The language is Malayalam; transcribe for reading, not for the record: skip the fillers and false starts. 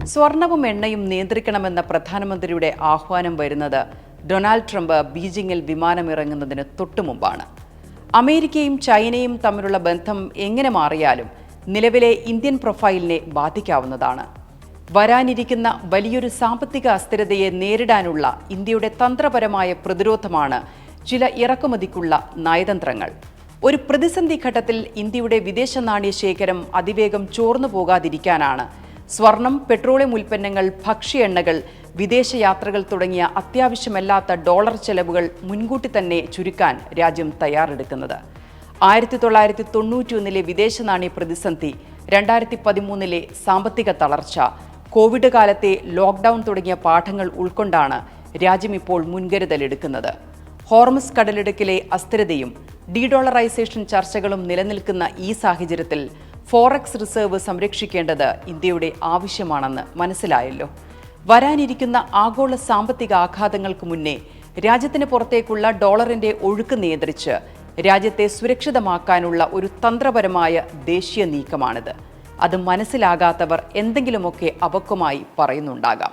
സ്വർണവും എണ്ണയും നിയന്ത്രിക്കണമെന്ന പ്രധാനമന്ത്രിയുടെ ആഹ്വാനം വരുന്നത് ഡൊണാൾഡ് ട്രംപ് ബീജിംഗിൽ വിമാനമിറങ്ങുന്നതിന് തൊട്ടുമുമ്പാണ്. അമേരിക്കയും ചൈനയും തമ്മിലുള്ള ബന്ധം എങ്ങനെ മാറിയാലും നിലവിലെ ഇന്ത്യൻ പ്രൊഫൈലിനെ ബാധിക്കാവുന്നതാണ്. വരാനിരിക്കുന്ന വലിയൊരു സാമ്പത്തിക അസ്ഥിരതയെ നേരിടാനുള്ള ഇന്ത്യയുടെ തന്ത്രപരമായ പ്രതിരോധമാണ് ചില ഇറക്കുമതിക്കുള്ള നയതന്ത്രങ്ങൾ. ഒരു പ്രതിസന്ധി ഘട്ടത്തിൽ ഇന്ത്യയുടെ വിദേശ നാണ്യ ശേഖരം അതിവേഗം ചോർന്നു പോകാതിരിക്കാനാണ് സ്വർണം, പെട്രോളിയം ഉൽപ്പന്നങ്ങൾ, ഭക്ഷ്യ എണ്ണകൾ, വിദേശയാത്രകൾ തുടങ്ങിയ അത്യാവശ്യമല്ലാത്ത ഡോളർ ചെലവുകൾ മുൻകൂട്ടി തന്നെ ചുരുക്കാൻ രാജ്യം തയ്യാറെടുക്കുന്നത്. 1991 വിദേശ നാണ്യ പ്രതിസന്ധി, 2013 സാമ്പത്തിക തളർച്ച, കോവിഡ് കാലത്തെ ലോക്ക്ഡൌൺ തുടങ്ങിയ പാഠങ്ങൾ ഉൾക്കൊണ്ടാണ് രാജ്യം ഇപ്പോൾ മുൻകരുതലെടുക്കുന്നത്. ഹോർമസ് കടലിടുക്കിലെ അസ്ഥിരതയും ഡീഡോളറൈസേഷൻ ചർച്ചകളും നിലനിൽക്കുന്ന ഈ സാഹചര്യത്തിൽ ഫോറക്സ് റിസർവ് സംരക്ഷിക്കേണ്ടത് ഇന്ത്യയുടെ ആവശ്യമാണെന്ന് മനസ്സിലായല്ലോ. വരാനിരിക്കുന്ന ആഗോള സാമ്പത്തിക ആഘാതങ്ങൾക്ക് മുന്നേ രാജ്യത്തിന് പുറത്തേക്കുള്ള ഡോളറിന്റെ ഒഴുക്ക് നിയന്ത്രിച്ച് രാജ്യത്തെ സുരക്ഷിതമാക്കാനുള്ള ഒരു തന്ത്രപരമായ ദേശീയ നീക്കമാണിത്. അത് മനസ്സിലാകാത്തവർ എന്തെങ്കിലുമൊക്കെ അപക്വമായി പറയുന്നുണ്ടാകാം.